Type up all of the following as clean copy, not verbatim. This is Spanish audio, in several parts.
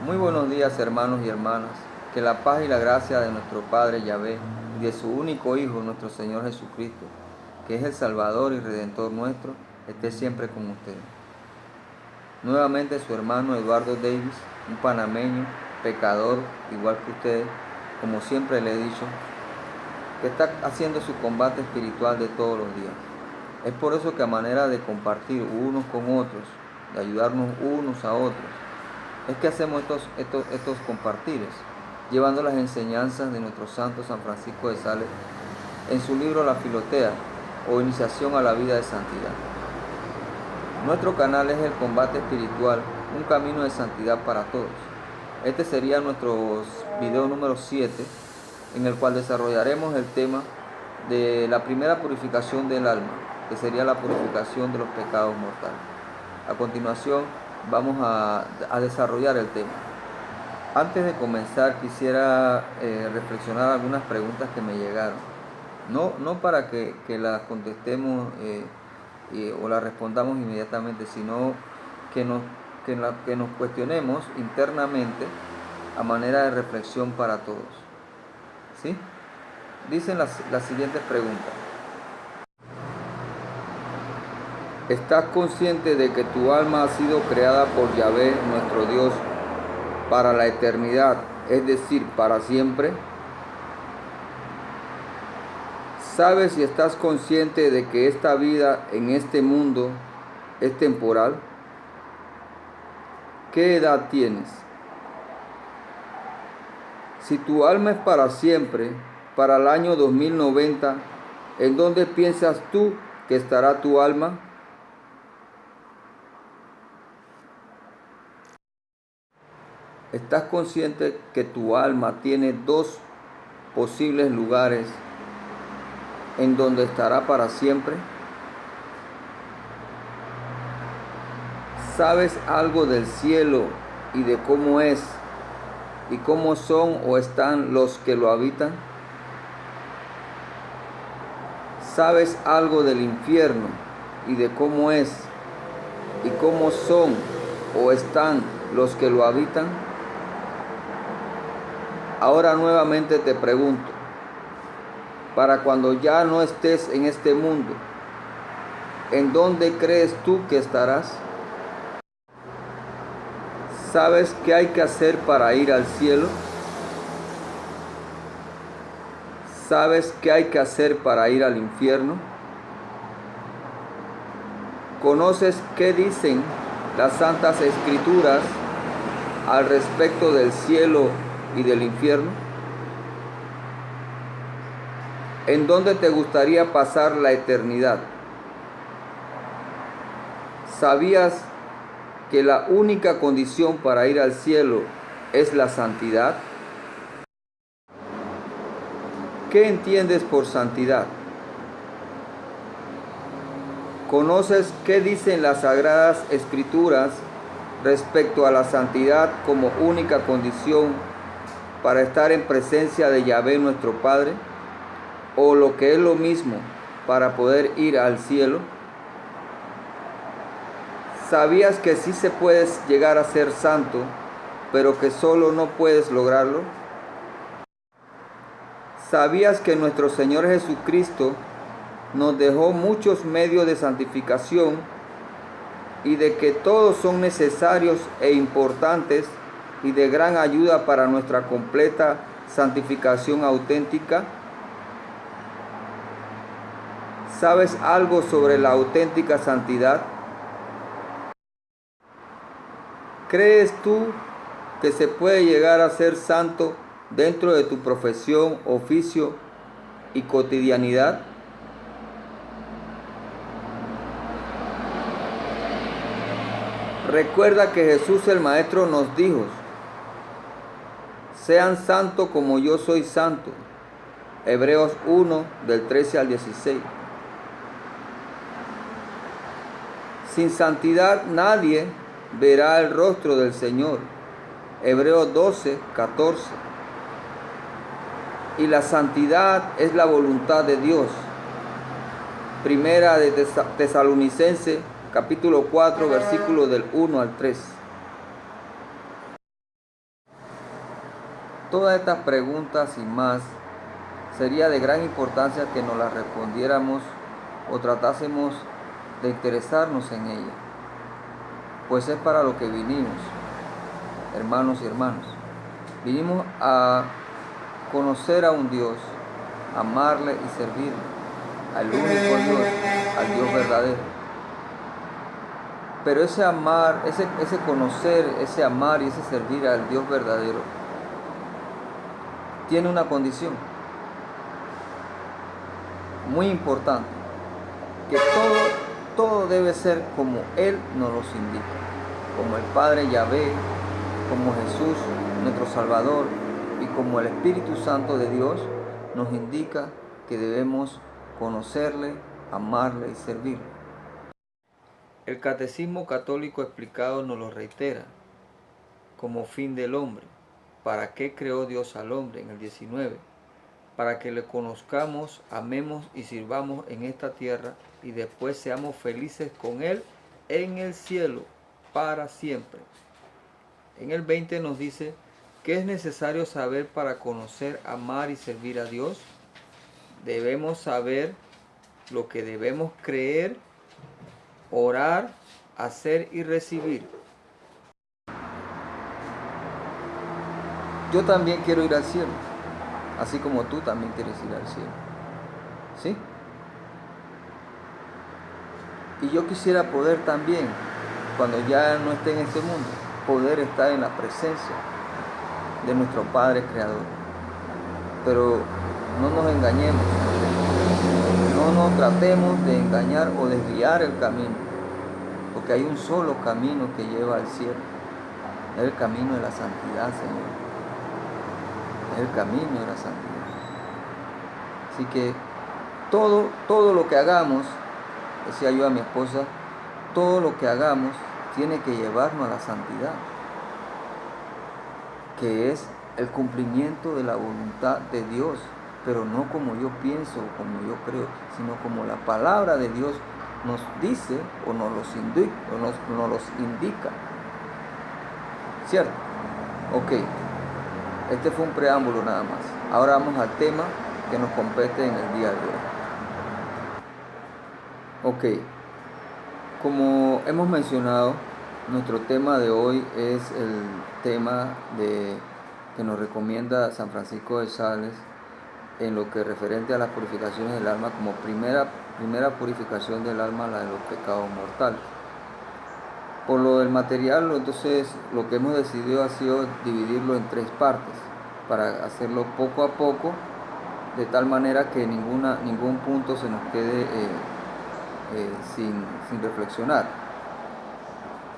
Muy buenos días, hermanos y hermanas. Que la paz y la gracia de nuestro Padre Yahvé y de su único Hijo, nuestro Señor Jesucristo, que es el Salvador y Redentor nuestro, esté siempre con ustedes. Nuevamente su hermano Eduardo Davis, un panameño, pecador, igual que ustedes, como siempre le he dicho, que está haciendo su combate espiritual de todos los días. Es por eso que a manera de compartir unos con otros, de ayudarnos unos a otros, es que hacemos estos compartires, llevando las enseñanzas de nuestro santo San Francisco de Sales en su libro La Filotea, o Iniciación a la Vida de Santidad. Nuestro canal es el combate espiritual, un camino de santidad para todos. Este sería nuestro video número 7, en el cual desarrollaremos el tema de la primera purificación del alma, que sería la purificación de los pecados mortales. A continuación vamos a desarrollar el tema. Antes de comenzar quisiera reflexionar algunas preguntas que me llegaron. No para que las contestemos o las respondamos inmediatamente, sino que nos cuestionemos internamente a manera de reflexión para todos. ¿Sí? Dicen las siguientes preguntas. ¿Estás consciente de que tu alma ha sido creada por Yahvé, nuestro Dios, para la eternidad, es decir, para siempre? ¿Sabes y estás consciente de que esta vida en este mundo es temporal? ¿Qué edad tienes? Si tu alma es para siempre, para el año 2090, ¿en dónde piensas tú que estará tu alma? ¿Estás consciente que tu alma tiene dos posibles lugares en donde estará para siempre? ¿Sabes algo del cielo y de cómo es y cómo son o están los que lo habitan? ¿Sabes algo del infierno y de cómo es y cómo son o están los que lo habitan? Ahora nuevamente te pregunto, para cuando ya no estés en este mundo, ¿en dónde crees tú que estarás? ¿Sabes qué hay que hacer para ir al cielo? ¿Sabes qué hay que hacer para ir al infierno? ¿Conoces qué dicen las Santas Escrituras al respecto del cielo y del infierno? ¿En dónde te gustaría pasar la eternidad? ¿Sabías que la única condición para ir al cielo es la santidad? ¿Qué entiendes por santidad? ¿Conoces qué dicen las Sagradas Escrituras respecto a la santidad como única condición para estar en presencia de Yahvé nuestro Padre? ¿O lo que es lo mismo, para poder ir al cielo? ¿Sabías que sí se puede llegar a ser santo, pero que solo no puedes lograrlo? ¿Sabías que nuestro Señor Jesucristo nos dejó muchos medios de santificación y de que todos son necesarios e importantes y de gran ayuda para nuestra completa santificación auténtica? ¿Sabes algo sobre la auténtica santidad? ¿Crees tú que se puede llegar a ser santo dentro de tu profesión, oficio y cotidianidad? Recuerda que Jesús el Maestro nos dijo: sean santos como yo soy santo. Hebreos 1, del 13 al 16. Sin santidad nadie verá el rostro del Señor. Hebreos 12, 14. Y la santidad es la voluntad de Dios. Primera de Tesalonicenses, capítulo 4, versículos del 1 al 3. Todas estas preguntas y más sería de gran importancia que nos las respondiéramos o tratásemos de interesarnos en ellas, pues es para lo que vinimos, hermanos y hermanas. Vinimos a conocer a un Dios, amarle y servirle, al único Dios, al Dios verdadero. Pero ese amar, ese conocer, ese amar y ese servir al Dios verdadero tiene una condición muy importante, que todo debe ser como Él nos los indica, como el Padre Yahvé, como Jesús, nuestro Salvador, y como el Espíritu Santo de Dios nos indica que debemos conocerle, amarle y servirle. El Catecismo Católico explicado nos lo reitera como fin del hombre. ¿Para qué creó Dios al hombre? En el 19. Para que le conozcamos, amemos y sirvamos en esta tierra y después seamos felices con Él en el cielo para siempre. En el 20 nos dice: ¿qué es necesario saber para conocer, amar y servir a Dios? Debemos saber lo que debemos creer, orar, hacer y recibir. Yo también quiero ir al cielo, así como tú también quieres ir al cielo. ¿Sí? Y yo quisiera poder también, cuando ya no esté en este mundo, poder estar en la presencia de nuestro Padre Creador. Pero no nos engañemos, no nos tratemos de engañar o desviar el camino, porque hay un solo camino que lleva al cielo, es el camino de la santidad, Señor, es el camino de la santidad. Así que todo lo que hagamos, decía yo a mi esposa, todo lo que hagamos tiene que llevarnos a la santidad, que es el cumplimiento de la voluntad de Dios, pero no como yo pienso o como yo creo, sino como la palabra de Dios nos dice o nos los indica. ¿Cierto? Ok, este fue un preámbulo nada más. Ahora vamos al tema que nos compete en el día de hoy. Ok, como hemos mencionado, nuestro tema de hoy es el tema que nos recomienda San Francisco de Sales en lo que referente a las purificaciones del alma, como primera purificación del alma, la de los pecados mortales. Por lo del material, entonces lo que hemos decidido ha sido dividirlo en 3 partes, para hacerlo poco a poco, de tal manera que ningún punto se nos quede sin reflexionar.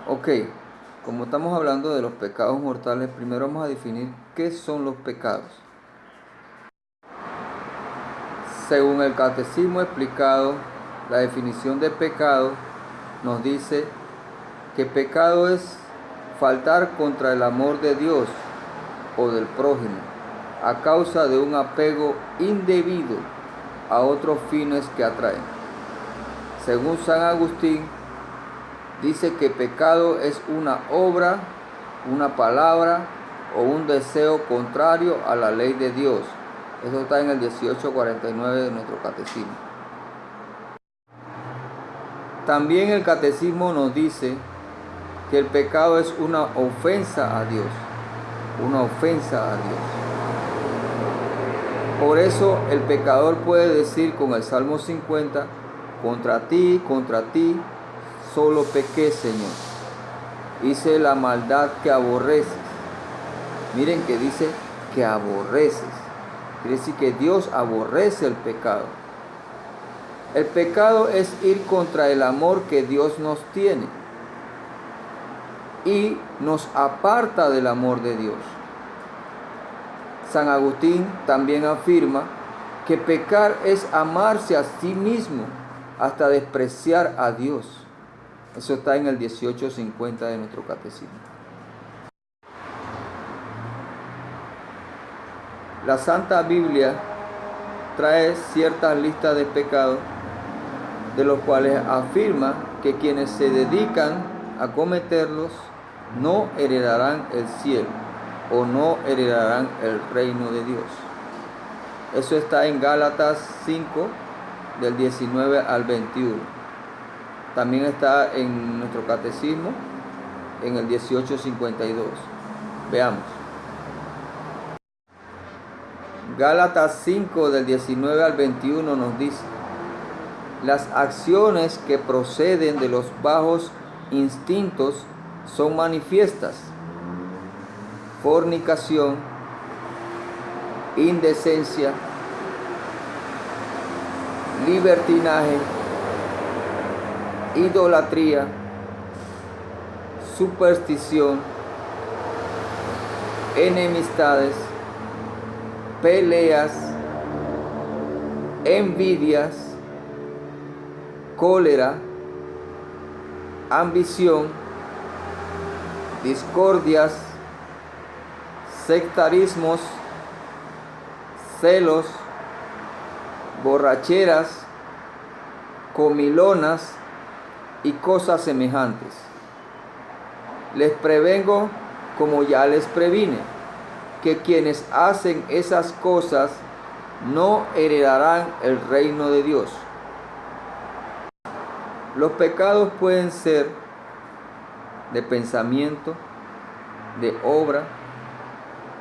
Ok, como estamos hablando de los pecados mortales, primero vamos a definir qué son los pecados. Según el Catecismo explicado, la definición de pecado nos dice que pecado es faltar contra el amor de Dios o del prójimo a causa de un apego indebido a otros fines que atraen. Según San Agustín, dice que pecado es una obra, una palabra o un deseo contrario a la ley de Dios. Eso está en el 1849 de nuestro catecismo. También el catecismo nos dice que el pecado es una ofensa a Dios. Una ofensa a Dios. Por eso el pecador puede decir con el Salmo 50, contra ti, solo pequé, Señor. Hice la maldad que aborreces. Miren que dice que aborreces. Quiere decir que Dios aborrece el pecado. El pecado es ir contra el amor que Dios nos tiene y nos aparta del amor de Dios. San Agustín también afirma que pecar es amarse a sí mismo hasta despreciar a Dios. Eso está en el 1850 de nuestro catecismo. La Santa Biblia trae ciertas listas de pecados, de los cuales afirma que quienes se dedican a cometerlos no heredarán el cielo. o no heredarán el reino de Dios. Eso está en Gálatas 5, del 19 al 21. También está en nuestro catecismo, en el 1852. Veamos. Gálatas 5, del 19 al 21 nos dice: las acciones que proceden de los bajos instintos son manifiestas: fornicación, indecencia, libertinaje, idolatría, superstición, enemistades, peleas, envidias, cólera, ambición, discordias, sectarismos, celos, borracheras, comilonas y cosas semejantes. Les prevengo, como ya les previne, que quienes hacen esas cosas no heredarán el reino de Dios. Los pecados pueden ser de pensamiento, de obra,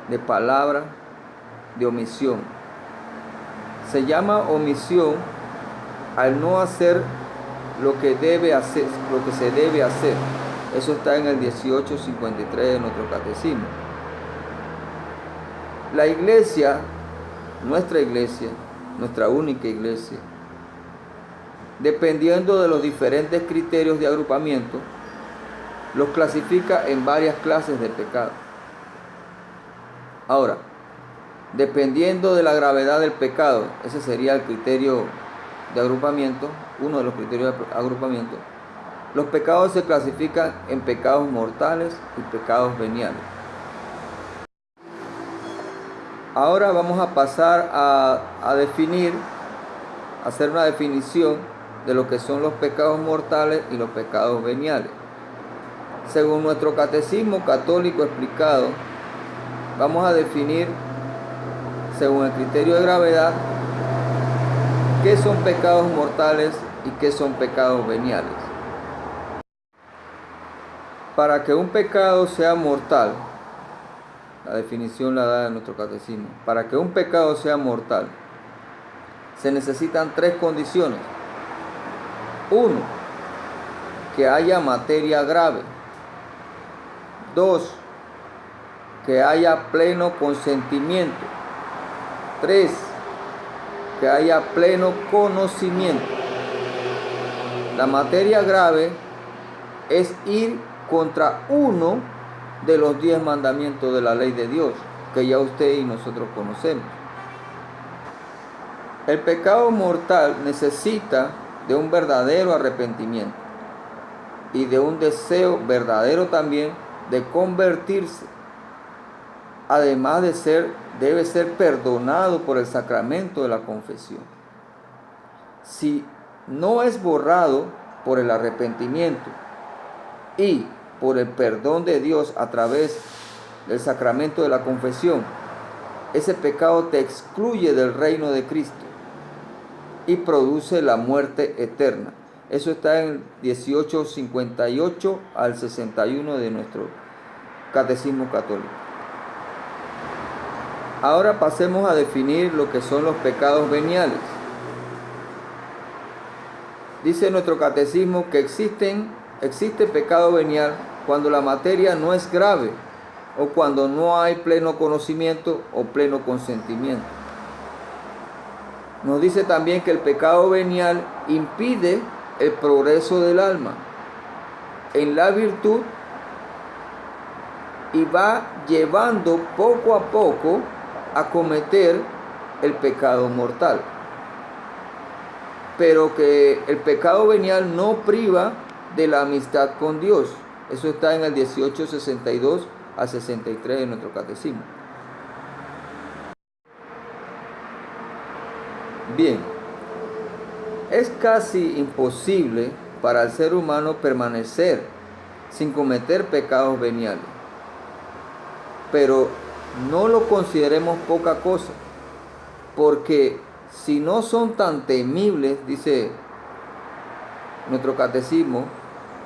de palabra, de omisión. Se llama omisión al no hacer lo que debe hacer, lo que se debe hacer. Eso está en el 1853 de nuestro catecismo. La iglesia, nuestra única iglesia, dependiendo de los diferentes criterios de agrupamiento, los clasifica en varias clases de pecado. Ahora, dependiendo de la gravedad del pecado, ese sería el criterio de agrupamiento, uno de los criterios de agrupamiento. Los pecados se clasifican en pecados mortales y pecados veniales. Ahora vamos a pasar a definir, a hacer una definición de lo que son los pecados mortales y los pecados veniales. Según nuestro catecismo católico explicado, vamos a definir, según el criterio de gravedad, qué son pecados mortales y qué son pecados veniales. Para que un pecado sea mortal, la definición la da en nuestro catecismo, para que un pecado sea mortal, se necesitan tres condiciones. Uno, que haya materia grave. Dos, que haya pleno consentimiento. Tres, que haya pleno conocimiento. La materia grave es ir contra uno de los 10 mandamientos de la ley de Dios, que ya usted y nosotros conocemos. El pecado mortal necesita de un verdadero arrepentimiento y de un deseo verdadero también de convertirse. Además debe ser perdonado por el sacramento de la confesión. Si no es borrado por el arrepentimiento y por el perdón de Dios a través del sacramento de la confesión, ese pecado te excluye del reino de Cristo y produce la muerte eterna. Eso está en 1858 al 61 de nuestro catecismo católico. Ahora pasemos a definir lo que son los pecados veniales. Dice nuestro catecismo que existe pecado venial cuando la materia no es grave o cuando no hay pleno conocimiento o pleno consentimiento. Nos dice también que el pecado venial impide el progreso del alma en la virtud y va llevando poco a poco a cometer el pecado mortal. Pero que el pecado venial no priva de la amistad con Dios. Eso está en el 1862 al 63 de nuestro catecismo. Bien, es casi imposible para el ser humano permanecer sin cometer pecados veniales. pero no lo consideremos poca cosa, porque si no son tan temibles, dice nuestro catecismo,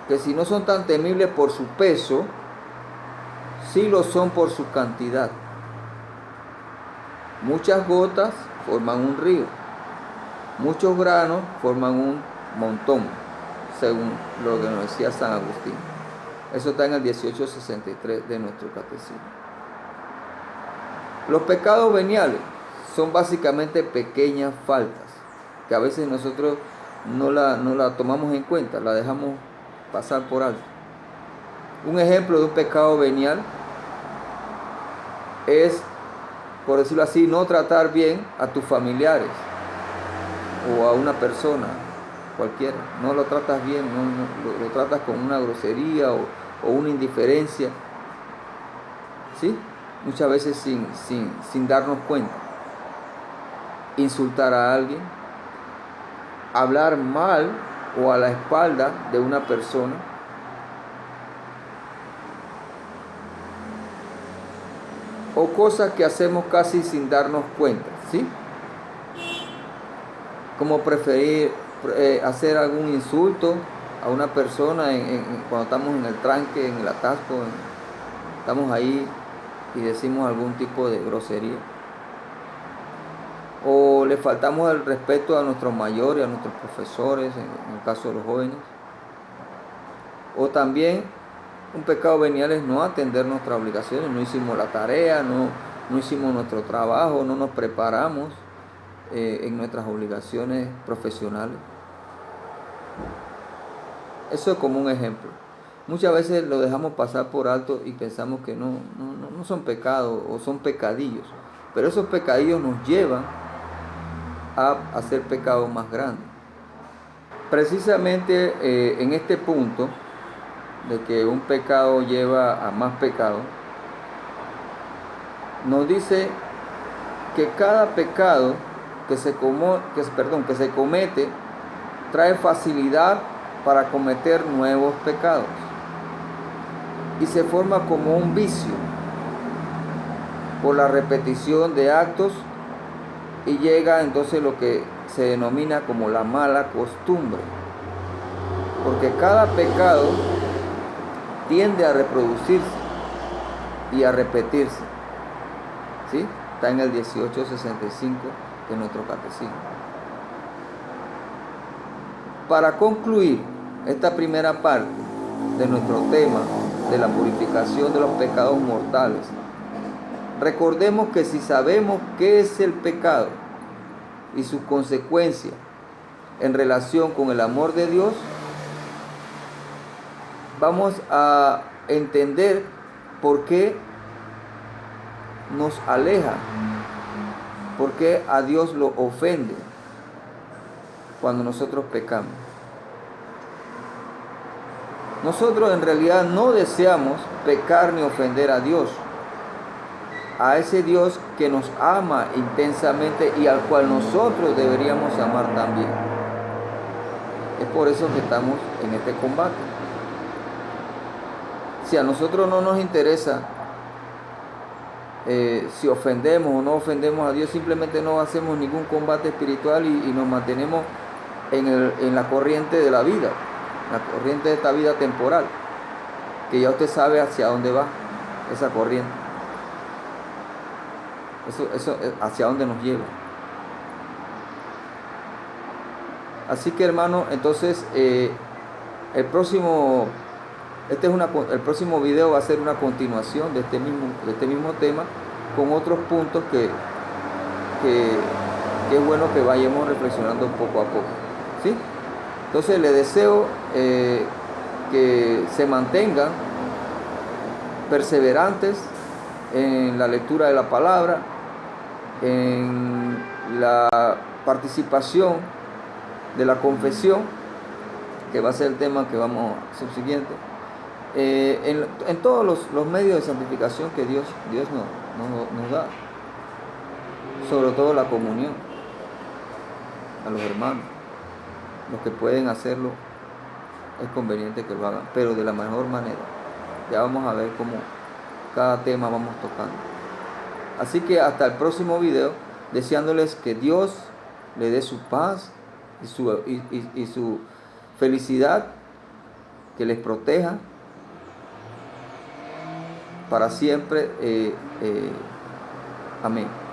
que si no son tan temibles por su peso, sí lo son por su cantidad. Muchas gotas forman un río, muchos granos forman un montón, según lo que nos decía San Agustín. Eso está en el 1863 de nuestro catecismo. Los pecados veniales son básicamente pequeñas faltas, que a veces nosotros no la tomamos en cuenta, la dejamos pasar por alto. Un ejemplo de un pecado venial es, por decirlo así, no tratar bien a tus familiares o a una persona cualquiera. No lo tratas bien, lo tratas con una grosería o una indiferencia, ¿sí? Muchas veces sin darnos cuenta. Insultar a alguien, hablar mal o a la espalda de una persona, o cosas que hacemos casi sin darnos cuenta, ¿sí? Como preferir hacer algún insulto a una persona cuando estamos en el tranque, en el atasco, estamos ahí y decimos algún tipo de grosería. O le faltamos el respeto a nuestros mayores, a nuestros profesores, en el caso de los jóvenes. O también un pecado venial es no atender nuestras obligaciones, no hicimos la tarea, no hicimos nuestro trabajo, no nos preparamos en nuestras obligaciones profesionales. Eso es como un ejemplo. Muchas veces lo dejamos pasar por alto y pensamos que no son pecados o son pecadillos, pero esos pecadillos nos llevan a hacer pecados más grandes. Precisamente en este punto de que un pecado lleva a más pecado, nos dice que cada pecado que se comete trae facilidad para cometer nuevos pecados y se forma como un vicio por la repetición de actos y llega entonces lo que se denomina como la mala costumbre, porque cada pecado tiende a reproducirse y a repetirse, ¿sí? Está en el 1865 de nuestro catecismo. Para concluir esta primera parte de nuestro tema de la purificación de los pecados mortales, recordemos que si sabemos qué es el pecado y sus consecuencias en relación con el amor de Dios, vamos a entender por qué nos aleja, por qué a Dios lo ofende cuando nosotros pecamos. Nosotros en realidad no deseamos pecar ni ofender a Dios, a ese Dios que nos ama intensamente y al cual nosotros deberíamos amar también. Es por eso que estamos en este combate. Si a nosotros no nos interesa si ofendemos o no ofendemos a Dios, simplemente no hacemos ningún combate espiritual y nos mantenemos en la corriente de la vida, la corriente de esta vida temporal, que ya usted sabe hacia dónde va esa corriente, eso hacia dónde nos lleva. Así que, hermano, entonces el próximo video va a ser una continuación de este mismo tema, con otros puntos que es bueno que vayamos reflexionando poco a poco, ¿sí? Entonces le deseo que se mantengan perseverantes en la lectura de la palabra, en la participación de la confesión, que va a ser el tema que vamos a subsiguiente, en todos los medios de santificación que Dios nos da, sobre todo la comunión a los hermanos. Los que pueden hacerlo, es conveniente que lo hagan, pero de la mejor manera. Ya vamos a ver cada tema vamos tocando. Así que hasta el próximo video, deseándoles que Dios le dé su paz y su felicidad, que les proteja para siempre. Amén.